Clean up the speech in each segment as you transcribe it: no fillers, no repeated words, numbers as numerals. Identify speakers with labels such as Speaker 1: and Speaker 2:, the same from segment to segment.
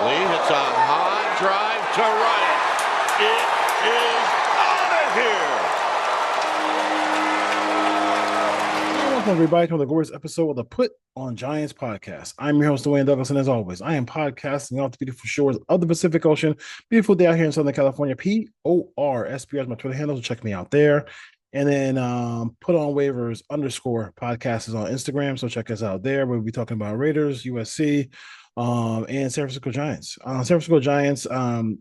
Speaker 1: Lee hits a high drive to right. It is out of here.
Speaker 2: Welcome, everybody, to the glorious episode of the Put on Giants podcast. I'm your host, Dwayne Douglas, and as always, I am podcasting off the beautiful shores of the Pacific Ocean. Beautiful day out here in Southern California. PORSPR is my Twitter handle, so check me out there. And then Put on Waivers _ podcast is on Instagram, so check us out there. We'll be talking about Raiders, USC, and San Francisco Giants. San Francisco Giants,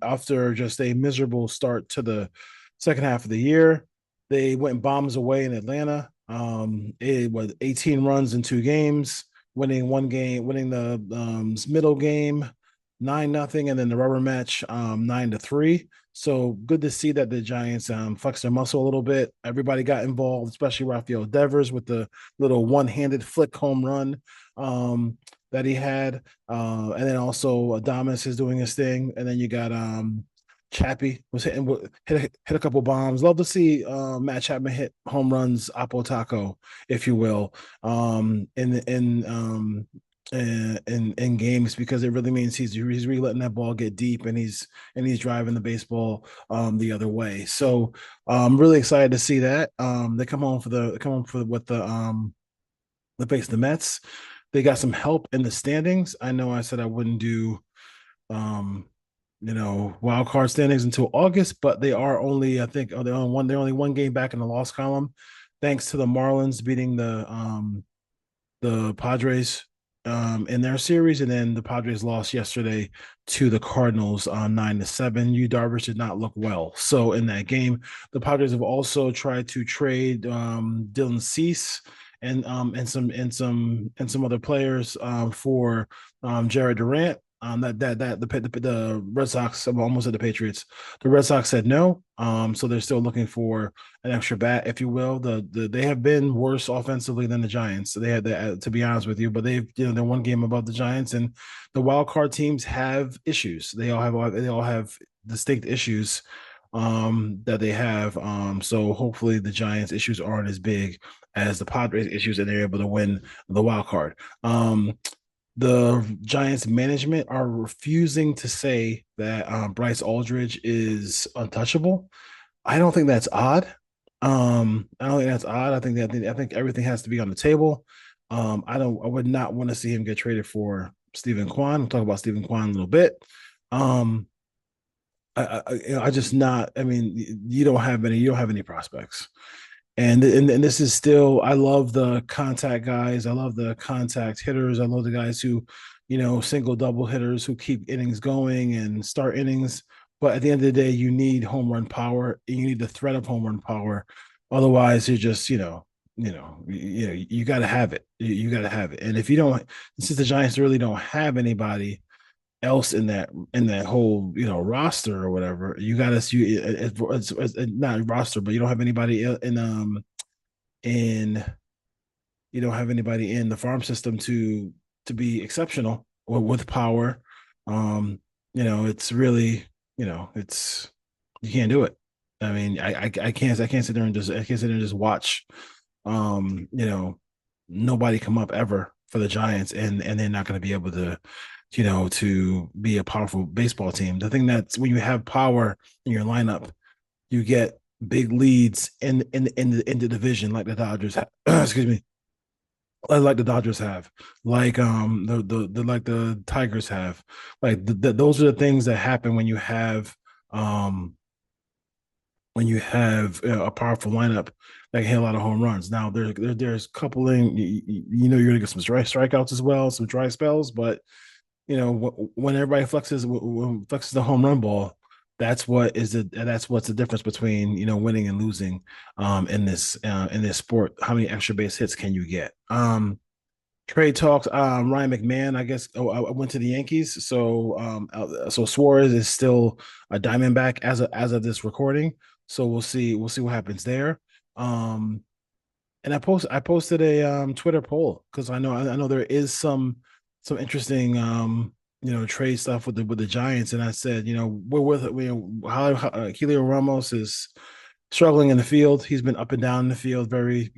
Speaker 2: after just a miserable start to the second half of the year, they went bombs away in Atlanta. It was 18 runs in 2 games, winning one game, winning the middle game 9-0, and then the rubber match 9-3. So good to see that the Giants flexed their muscle a little bit. Everybody got involved, especially Rafael Devers with the little one-handed flick home run that he had. And then also Adames is doing his thing. And then you got Chappie was hit a couple bombs. Love to see Matt Chapman hit home runs, Apo Taco, if you will, in games, because it really means he's really letting that ball get deep, and he's driving the baseball the other way. So I'm really excited to see that. They come home with the face the Mets. They got some help in the standings. I know I said I wouldn't do wild card standings until August, but they are only, I think, they're only one game back in the loss column, thanks to the Marlins beating the Padres in their series, and then the Padres lost yesterday to the Cardinals on 9-7. Yu Darvish did not look well, so in that game, the Padres have also tried to trade Dylan Cease and some other players for Jared Durant. The Red Sox, I'm almost at the Patriots. The Red Sox said no. So they're still looking for an extra bat, if you will. They have been worse offensively than the Giants. So they had to be honest with you, but they're one game above the Giants, and the wild card teams have issues. They all have distinct issues that they have. So hopefully the Giants' issues aren't as big as the Padres' issues, and they're able to win the wild card. The Giants management are refusing to say that Bryce Aldridge is untouchable. I don't think that's odd. I don't think that's odd. I think everything has to be on the table. I would not want to see him get traded for Stephen Kwan. We'll talk about Stephen Kwan in a little bit. I just not. I mean, you don't have any prospects. And this is still, I love the contact guys. I love the contact hitters. I love the guys who, single double hitters who keep innings going and start innings. But at the end of the day, you need home run power. You need the threat of home run power. Otherwise, you're just, you got to have it. You got to have it. And if you don't, since the Giants really don't have anybody else in that whole roster or whatever, it's not roster, but you don't have anybody in you don't have anybody in the farm system to be exceptional or with power. It's really, it's, you can't do it. I mean, I can't sit there and just watch nobody come up ever for the Giants, and they're not going to be able to to be a powerful baseball team. The thing that's, when you have power in your lineup, you get big leads in the division, like the Dodgers have. Excuse me, like the Dodgers have, like the Tigers have. Like those are the things that happen when you have a powerful lineup that can hit a lot of home runs. Now there's coupling, you're gonna get some strikeouts as well, some dry spells, but when everybody flexes the home run ball, that's what's the difference between winning and losing in this sport. How many extra base hits can you get? Trade talks. Ryan McMahon, I guess, I went to the Yankees. So Suarez is still a Diamondback as of this recording. So we'll see what happens there. And I posted a Twitter poll, because I know there is some interesting trade stuff with the Giants, and I said, we're with it. Helio Ramos is struggling in the field. He's been up and down in the field, very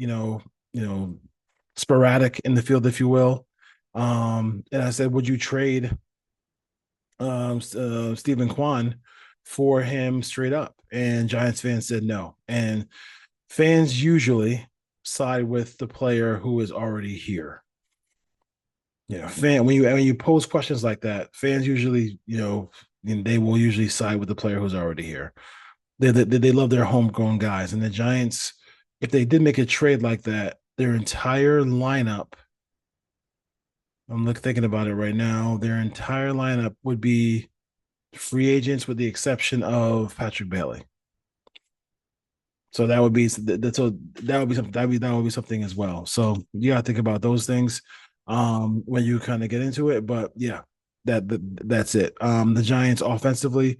Speaker 2: sporadic in the field, if you will. And I said, would you trade Stephen Kwan for him straight up, and Giants fans said no. And fans usually side with the player who is already here. When you pose questions like that, fans usually they will usually side with the player who's already here. They love their homegrown guys, and the Giants, if they did make a trade like that, their entire lineup. Thinking about it right now. Their entire lineup would be free agents, with the exception of Patrick Bailey. So that would be that would be something that would be something as well. So you got to think about those things when you kind of get into it. But yeah, that's it. The Giants offensively,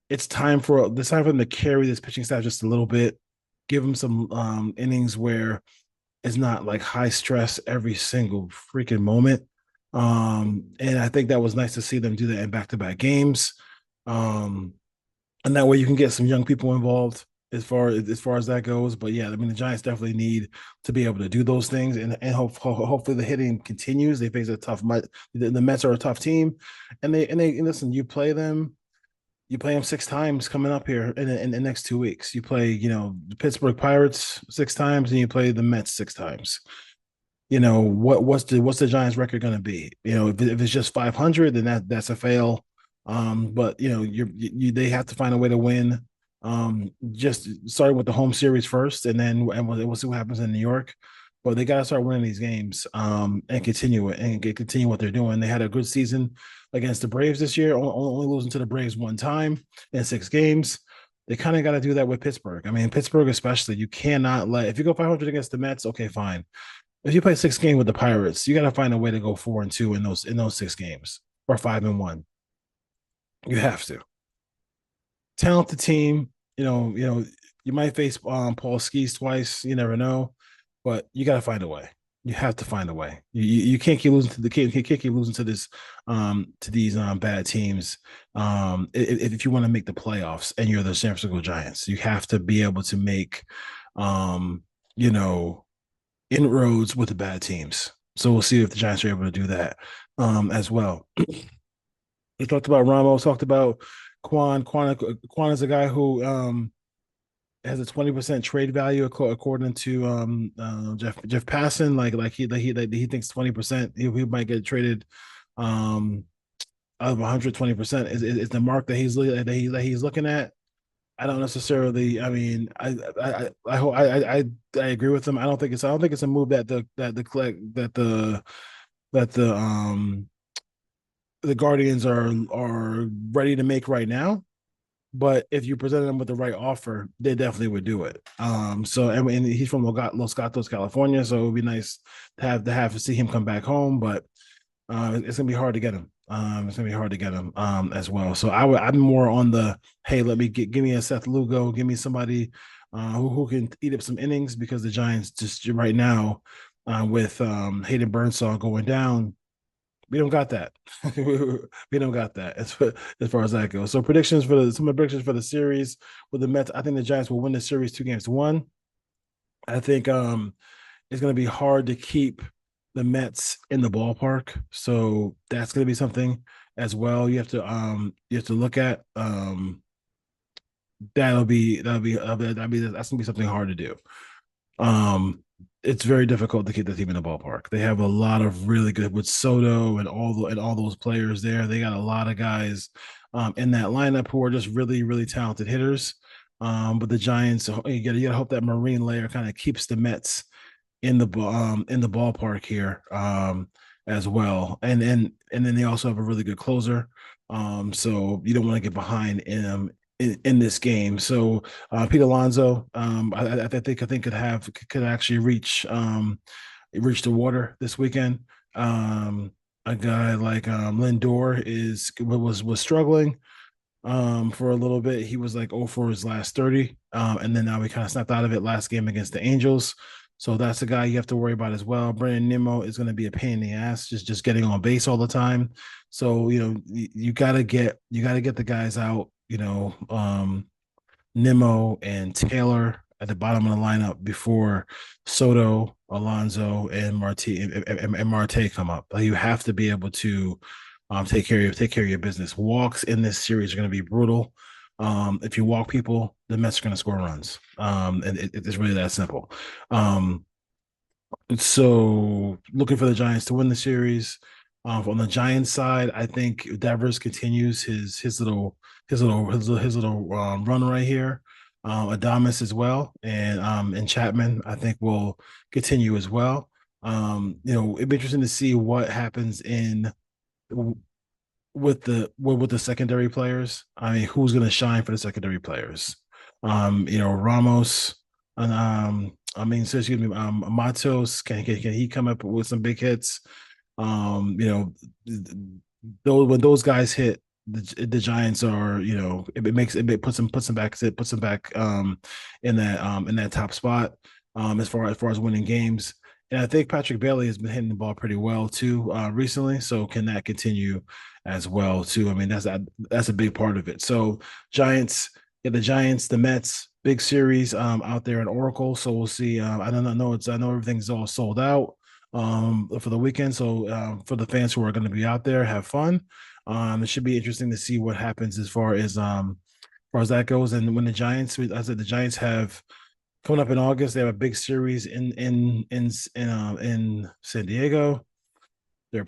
Speaker 2: it's time for them to carry this pitching staff just a little bit, give them some innings where it's not like high stress every single freaking moment. And I think that was nice to see them do that in back to back games. Um, and that way you can get some young people involved as far as that goes. But yeah, I mean the Giants definitely need to be able to do those things, and hopefully the hitting continues. They face a tough the Mets are a tough team, and listen, you play them 6 times coming up here in the next 2 weeks. You play the Pittsburgh Pirates 6 times, and you play the Mets 6 times. What's the Giants record going to be? If it's just 500, then that's a fail. But they have to find a way to win. Just starting with the home series first, and we'll see what happens in New York. But they got to start winning these games, and continue what they're doing. They had a good season against the Braves this year, only losing to the Braves one time in 6 games. They kind of got to do that with Pittsburgh. I mean, Pittsburgh especially, you cannot if you go 500 against the Mets, okay, fine. If you play 6 games with the Pirates, you got to find a way to go 4-2 in those 6 games, or 5-1. You have to. Talented team. You might face Paul Skees twice. You never know, but you got to find a way. You have to find a way. You can't keep losing to the kid. You can't keep losing to these bad teams. If you want to make the playoffs and you're the San Francisco Giants, you have to be able to make um, you know inroads with the bad teams. So we'll see if the Giants are able to do that as well. We talked about Ramos, talked about Quan. Quan is a guy who has a 20% trade value according to Jeff Passan. He thinks 20% he might get traded out of 120% is the mark that he's looking at. I don't necessarily. I mean, I agree with him. I don't think it's a move that the Guardians are ready to make right now. But if you presented them with the right offer, they definitely would do it. So I mean, he's from Los Gatos, California, so it would be nice to see him come back home. But it's gonna be hard to get him. It's gonna be hard to get him as well. So I'm more on the hey, give me a Seth Lugo, give me somebody who can eat up some innings, because the Giants just right now with Hayden Burnsall going down, we don't got that. We don't got that as far as that goes. So some predictions for the series with the Mets. I think the Giants will win the series 2-1. I think it's going to be hard to keep the Mets in the ballpark. So that's going to be something as well. You have to look at. That's going to be something hard to do. It's very difficult to keep the team in the ballpark. They have a lot of really good with Soto and all those players there. They got a lot of guys in that lineup who are just really really talented hitters. But the Giants, you gotta hope that Marine layer kind of keeps the Mets in the ballpark here as well. And then they also have a really good closer. So you don't want to get behind in this game. So Pete Alonso, I think could actually reach the water this weekend. A guy like Lindor was struggling for a little bit. He was like 0 for his last 30. And then now we kind of snapped out of it last game against the Angels. So that's a guy you have to worry about as well. Brandon Nimmo is going to be a pain in the ass, just getting on base all the time. So you gotta get the guys out. Nimmo and Taylor at the bottom of the lineup before Soto, Alonso, and Marte come up. Like, you have to be able to Take care of your business. Walks in this series are going to be brutal. If you walk people, the Mets are going to score runs. And it's really that simple. Um, so looking for the Giants to win the series. On the Giants side, I think Devers continues his little run right here. Adamas as well, and Chapman I think will continue as well. It'd be interesting to see what happens in with the secondary players. I mean, who's going to shine for the secondary players? Ramos, and excuse me, Matos. Can he come up with some big hits? Um, you know, those when those guys hit, the Giants are, it puts them back in that top spot as far as winning games. And I think Patrick Bailey has been hitting the ball pretty well too recently. So can that continue as well too? I mean, that's a big part of it. So Giants, yeah, the Giants, the Mets, big series out there in Oracle. So we'll see. I don't know. I know everything's all sold out for the weekend. So for the fans who are going to be out there, have fun. It should be interesting to see what happens as far as that goes. And when I said the Giants have coming up in August, they have a big series in San Diego. They're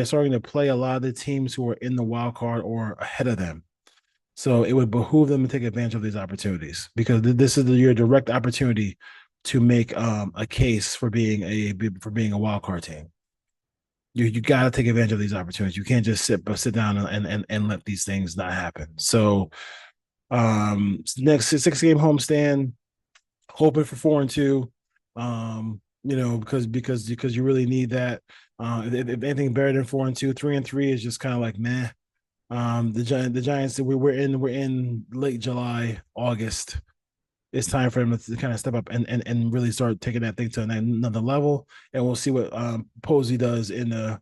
Speaker 2: starting to play a lot of the teams who are in the wild card or ahead of them. So it would behoove them to take advantage of these opportunities because this is your direct opportunity to make a case for being a wild card team. You got to take advantage of these opportunities. You can't just sit down and let these things not happen. So next 6 game homestand, hoping for 4-2. Because you really need that. If anything better than 4-2, 3-3 is just kind of like meh. The Giants we're in late July, August. It's time for him to kind of step up and really start taking that thing to another level. And we'll see what Posey does in the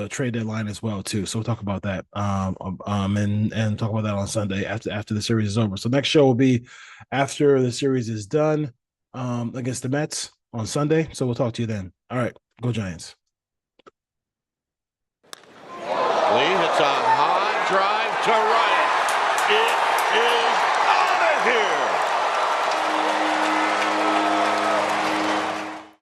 Speaker 2: trade deadline as well too. So we'll talk about that and talk about that on Sunday after the series is over. So next show will be after the series is done against the Mets on Sunday. So we'll talk to you then. All right, go Giants.
Speaker 1: Lee hits a high drive to right.